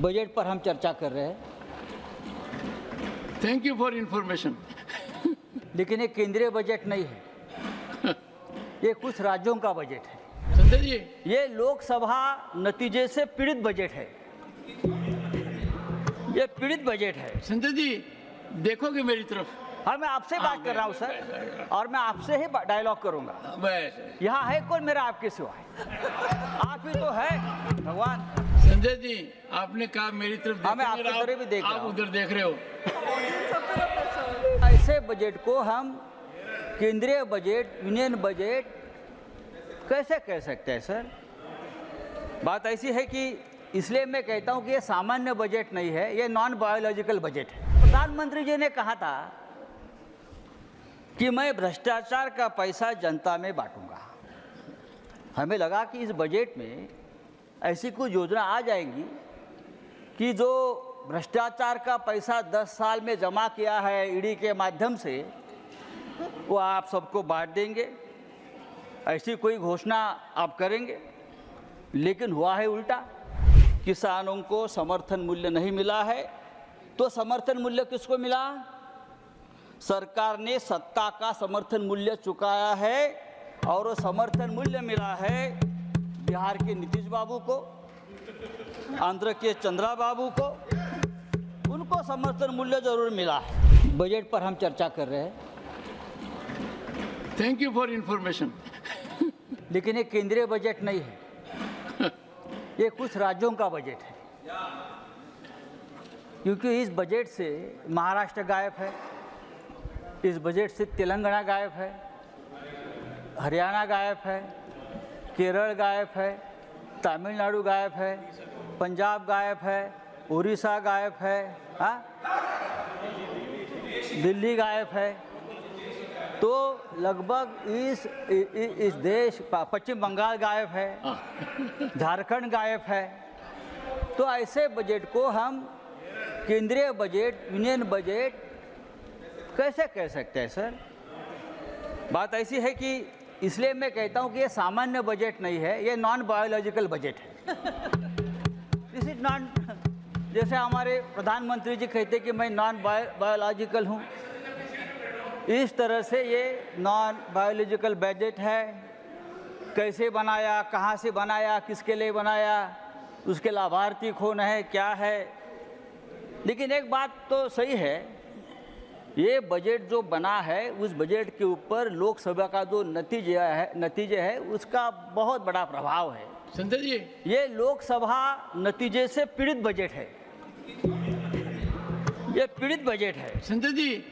Budget पर हम चर्चा कर रहे हैं, थैंक यू फॉर इंफॉर्मेशन। लेकिन ये केंद्रीय बजट नहीं है, ये कुछ राज्यों का बजट है। संजय जी, ये लोकसभा नतीजे से पीड़ित बजट है, ये पीड़ित बजट है। संजय जी देखोगे मेरी तरफ? हाँ, मैं आपसे बात कर रहा हूँ सर, और मैं आपसे ही डायलॉग करूंगा। बस यहाँ है कौन मेरा आपके सिवा है? आप ही तो है भगवान। संजय जी, आपने कहा मेरी तरफ हाँ, मैं देखोगे, आपकी तरफ भी देख रहा आप हूँ। उधर देख रहे हो। ऐसे बजट को हम केंद्रीय बजट, यूनियन बजट कैसे कह सकते हैं सर? बात ऐसी है कि इसलिए मैं कहता हूं कि ये सामान्य बजट नहीं है, ये नॉन बायोलॉजिकल बजट है। प्रधानमंत्री जी ने कहा था कि मैं भ्रष्टाचार का पैसा जनता में बांटूंगा। हमें लगा कि इस बजट में ऐसी कोई योजना आ जाएगी कि जो भ्रष्टाचार का पैसा 10 साल में जमा किया है ईडी के माध्यम से, वो आप सबको बांट देंगे, ऐसी कोई घोषणा आप करेंगे। लेकिन हुआ है उल्टा। किसानों को समर्थन मूल्य नहीं मिला है, तो समर्थन मूल्य किसको मिला? सरकार ने सत्ता का समर्थन मूल्य चुकाया है, और वो समर्थन मूल्य मिला है बिहार के नीतीश बाबू को, आंध्र के चंद्रा बाबू को, उनको समर्थन मूल्य जरूर मिला है। बजट पर हम चर्चा कर रहे हैं, थैंक यू फॉर इंफॉर्मेशन। लेकिन ये केंद्रीय बजट नहीं है, ये कुछ राज्यों का बजट है। क्योंकि इस बजट से महाराष्ट्र गायब है, इस बजट से तेलंगाना गायब है, हरियाणा गायब है, केरल गायब है, तमिलनाडु गायब है, पंजाब गायब है, उड़ीसा गायब है, हाँ, दिल्ली गायब है। तो लगभग इस देश, पश्चिम बंगाल गायब है, झारखंड गायब है। तो ऐसे बजट को हम केंद्रीय बजट, यूनियन बजट कैसे कह सकते हैं सर? बात ऐसी है कि इसलिए मैं कहता हूं कि ये सामान्य बजट नहीं है, ये नॉन बायोलॉजिकल बजट है। दिस इज नॉन, जैसे हमारे प्रधानमंत्री जी कहते कि मैं नॉन बायोलॉजिकल हूं, इस तरह से ये नॉन बायोलॉजिकल बजट है। कैसे बनाया, कहाँ से बनाया, किसके लिए बनाया, उसके लाभार्थी कौन है, क्या है। लेकिन एक बात तो सही है, ये बजट जो बना है, उस बजट के ऊपर लोकसभा का जो नतीजे है उसका बहुत बड़ा प्रभाव है। संजय जी, ये लोकसभा नतीजे से पीड़ित बजट है, ये पीड़ित बजट है। संजय जी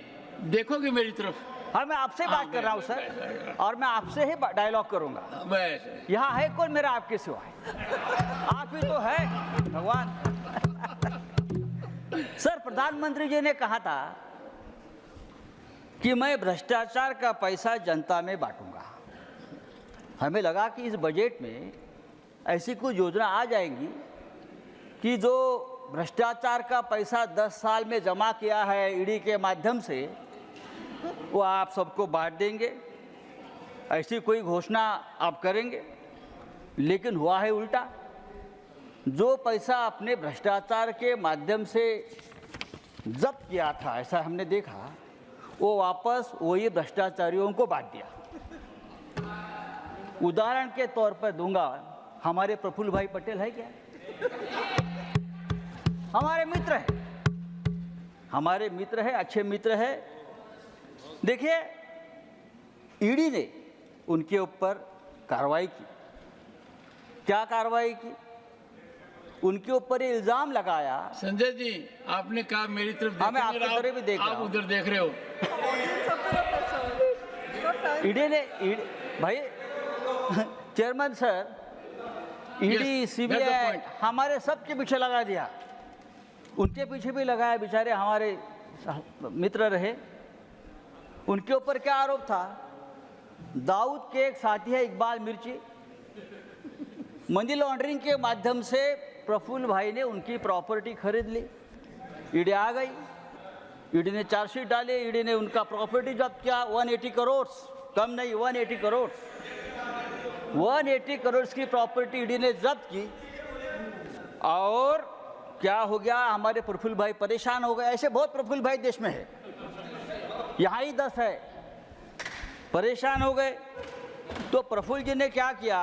देखोगे मेरी तरफ? हाँ, मैं आपसे बात कर रहा हूँ सर, और मैं आपसे ही डायलॉग करूंगा। बस यहाँ है कौन मेरा आपके सिवा है? आप ही तो है भगवान। सर, प्रधानमंत्री जी ने कहा था कि मैं भ्रष्टाचार का पैसा जनता में बांटूंगा। हमें लगा कि इस बजट में ऐसी कोई योजना आ जाएगी कि जो भ्रष्टाचार का पैसा 10 साल में जमा किया है ईडी के माध्यम से, वो आप सबको बांट देंगे, ऐसी कोई घोषणा आप करेंगे। लेकिन हुआ है उल्टा। जो पैसा अपने भ्रष्टाचार के माध्यम से जब्त किया था, ऐसा हमने देखा, वो वापस वही भ्रष्टाचारियों को बांट दिया। उदाहरण के तौर पर दूंगा, हमारे प्रफुल्ल भाई पटेल है क्या? हमारे मित्र है, हमारे मित्र है, अच्छे मित्र है। देखिए, ईडी ने उनके ऊपर कार्रवाई की। क्या कार्रवाई की? उनके ऊपर ये इल्जाम लगाया। संजय जी, आपने कहा मेरी तरफ हाँ, मैं देखोगे, आपकी तरफ भी देख रहा आप हूँ। उधर देख रहे हो। ईडी ने भाई chairman sir, ED, Yes, that's the CBI point. हमारे सबके पीछे लगा दिया, उनके पीछे भी लगाया। बेचारे हमारे मित्र रहे। उनके ऊपर क्या आरोप था? दाऊद के एक साथी है इकबाल मिर्ची, मनी लॉन्ड्रिंग के माध्यम से प्रफुल्ल भाई ने उनकी प्रॉपर्टी खरीद ली। ईडी आ गई, ईडी ने चार्जशीट डाली, ईडी ने उनका प्रॉपर्टी जब्त किया। 180 करोड़, कम नहीं, 180 करोड़, 180 करोड़ की प्रॉपर्टी ईडी ने जब्त की। और क्या हो गया, हमारे प्रफुल्ल भाई परेशान हो गए। ऐसे बहुत प्रफुल्ल भाई देश में है, यहाँ ही 10 है, परेशान हो गए। तो प्रफुल्ल जी ने क्या किया,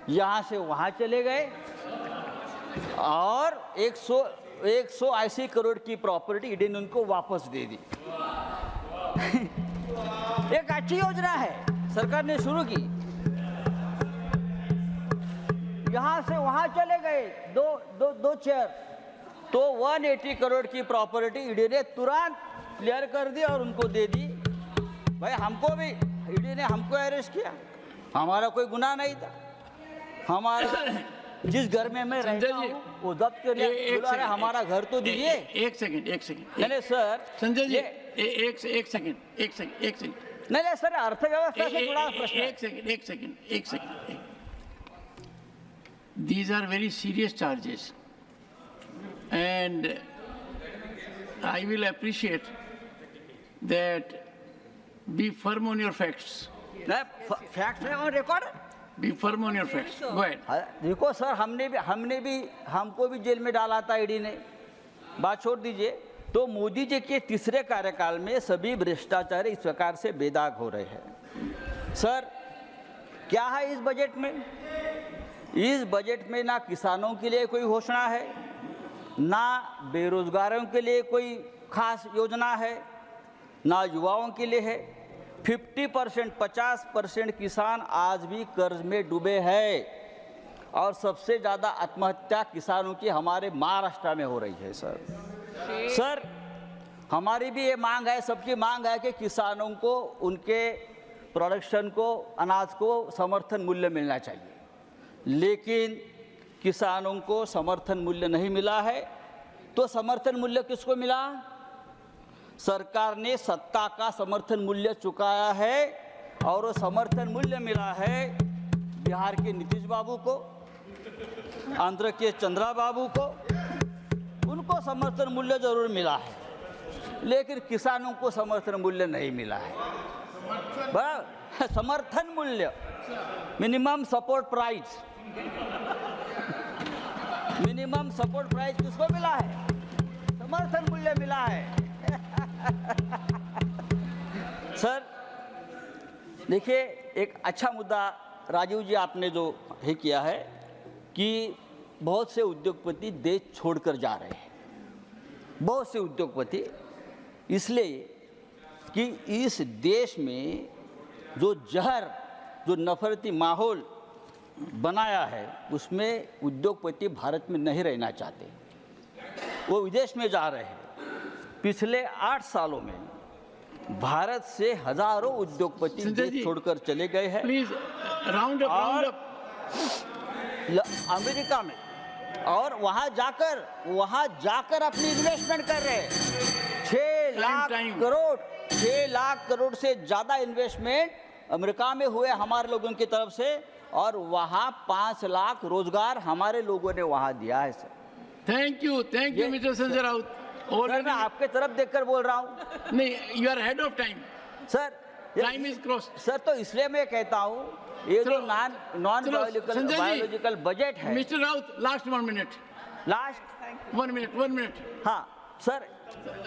यहाँ से वहाँ चले गए और 180 करोड़ की प्रॉपर्टी ईडी ने उनको वापस दे दी। एक अच्छी योजना है, सरकार ने शुरू की। यहाँ से वहाँ चले गए, दो चेयर, तो 180 करोड़ की प्रॉपर्टी ईडी ने तुरंत क्लियर कर दी और उनको दे दी। भाई हमको भी ईडी ने हमको अरेस्ट किया, हमारा कोई गुनाह नहीं था। हमारा जिस घर में मैं रहता हूँ वो जब्त के लिए बुला रहे, हमारा घर तो दीजिए। एक सेकंड नहीं सर, संजय जी, एक सेकंड नहीं सर, अर्थव्यवस्था से जुड़ा प्रश्न है। एक second These are very serious charges, and I will appreciate that. Be firm on your facts. Fact है और record. Be firm on your facts. Go ahead. देखो सर, हमको भी जेल में डाला था ईडी ने, बात छोड़ दीजिए। तो मोदी जी के तीसरे कार्यकाल में सभी भ्रष्टाचार इस प्रकार से बेदाग हो रहे हैं। सर क्या है इस बजट में? इस बजट में ना किसानों के लिए कोई घोषणा है, ना बेरोजगारों के लिए कोई खास योजना है, ना युवाओं के लिए है। 50% किसान आज भी कर्ज में डूबे हैं और सबसे ज़्यादा आत्महत्या किसानों की हमारे महाराष्ट्र में हो रही है। सर हमारी भी ये मांग है, सबकी मांग है कि किसानों को उनके प्रोडक्शन को, अनाज को समर्थन मूल्य मिलना चाहिए, लेकिन किसानों को समर्थन मूल्य नहीं मिला है। तो समर्थन मूल्य किसको मिला? सरकार ने सत्ता का समर्थन मूल्य चुकाया है और वो समर्थन मूल्य मिला है बिहार के नीतीश बाबू को, आंध्र के चंद्रा बाबू को। उनको समर्थन मूल्य जरूर मिला है, लेकिन किसानों को समर्थन मूल्य नहीं मिला है। समर्थन मूल्य, minimum support price, minimum support price किसको मिला है? समर्थन मूल्य मिला है। सर देखिए, एक अच्छा मुद्दा राजीव जी आपने जो है किया है कि बहुत से उद्योगपति देश छोड़कर जा रहे हैं। बहुत से उद्योगपति इसलिए कि इस देश में जो जहर, जो नफरती माहौल बनाया है, उसमें उद्योगपति भारत में नहीं रहना चाहते, वो विदेश में जा रहे हैं। पिछले 8 सालों में भारत से हजारों उद्योगपति देश छोड़कर चले गए हैं। प्लीज राउंड अप अमेरिका में, और वहां जाकर अपनी इन्वेस्टमेंट कर रहे हैं। 6 लाख करोड़ से ज्यादा इन्वेस्टमेंट अमेरिका में हुए हमारे लोगों की तरफ से, और वहां 5 लाख रोजगार हमारे लोगों ने वहां दिया है। Sir thank you mister Sanjay Raut. और मैं आपके तरफ देखकर बोल रहा हूँ। नहीं, you are head of time sir, time is cross. Sir तो इसलिए मैं कहता हूँ, ये जो नॉन बायोलॉजिकल बजट है। Mister Raut, last 1 minute, last 1 minute. हाँ सर,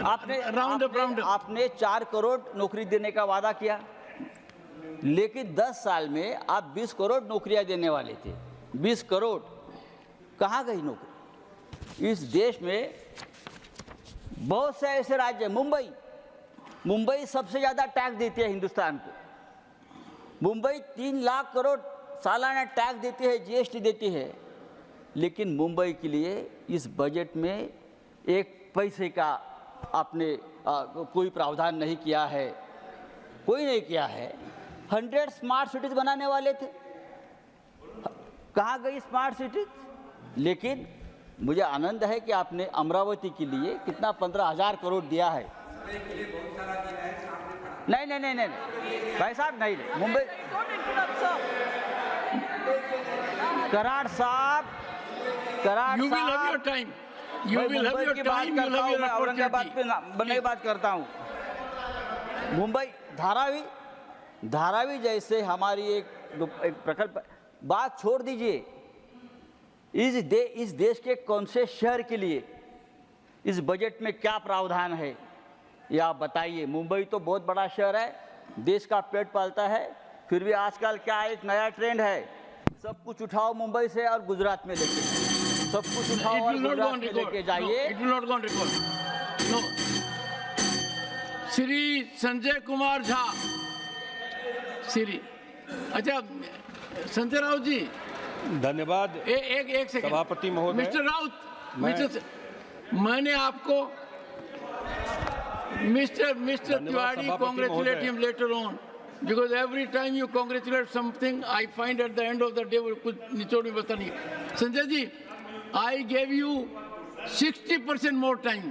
आपने राउंड अप। आपने 4 करोड़ नौकरी देने का वादा किया, लेकिन 10 साल में आप 20 करोड़ नौकरियां देने वाले थे। 20 करोड़ कहाँ गई नौकरी? इस देश में बहुत से ऐसे राज्य, मुंबई सबसे ज्यादा टैक्स देती है हिंदुस्तान को। मुंबई 3 लाख करोड़ सालाना टैक्स देती है, जीएसटी देती है, लेकिन मुंबई के लिए इस बजट में एक पैसे का आपने कोई प्रावधान नहीं किया है, कोई नहीं किया है। 100 स्मार्ट सिटीज बनाने वाले थे, कहाँ गई स्मार्ट सिटीज? लेकिन मुझे आनंद है कि आपने अमरावती के लिए कितना 15,000 करोड़ दिया है। नहीं भाई साहब, नहीं मुंबई, कराड़ साहब, You will have your time. You will have your time. You will have your Aurangabad पे बनने बात करता हूँ। मुंबई धारावी जैसे हमारी एक प्रकल्प, बात छोड़ दीजिए, इस देश के कौन से शहर के लिए इस बजट में क्या प्रावधान है, ये आप बताइए। मुंबई तो बहुत बड़ा शहर है, देश का पेट पालता है, फिर भी आजकल क्या एक नया ट्रेंड है, सब कुछ उठाओ मुंबई से और गुजरात में लेके, सब कुछ उठाओ और गुजरात में लेके जाइए। It will not go on record. No, Shri Sanjay Kumar Jha, Shri, अच्छा संजय राउत जी, धन्यवाद। एक सेकंड सभापति महोदय, मिस्टर राउत, मैंने आपको mister Tiwari congratulate him later on, because every time you congratulate something, I find at the end of the day वो कुछ निचोड़ में बता नहीं। Sanjay ji, I gave you 60% more time.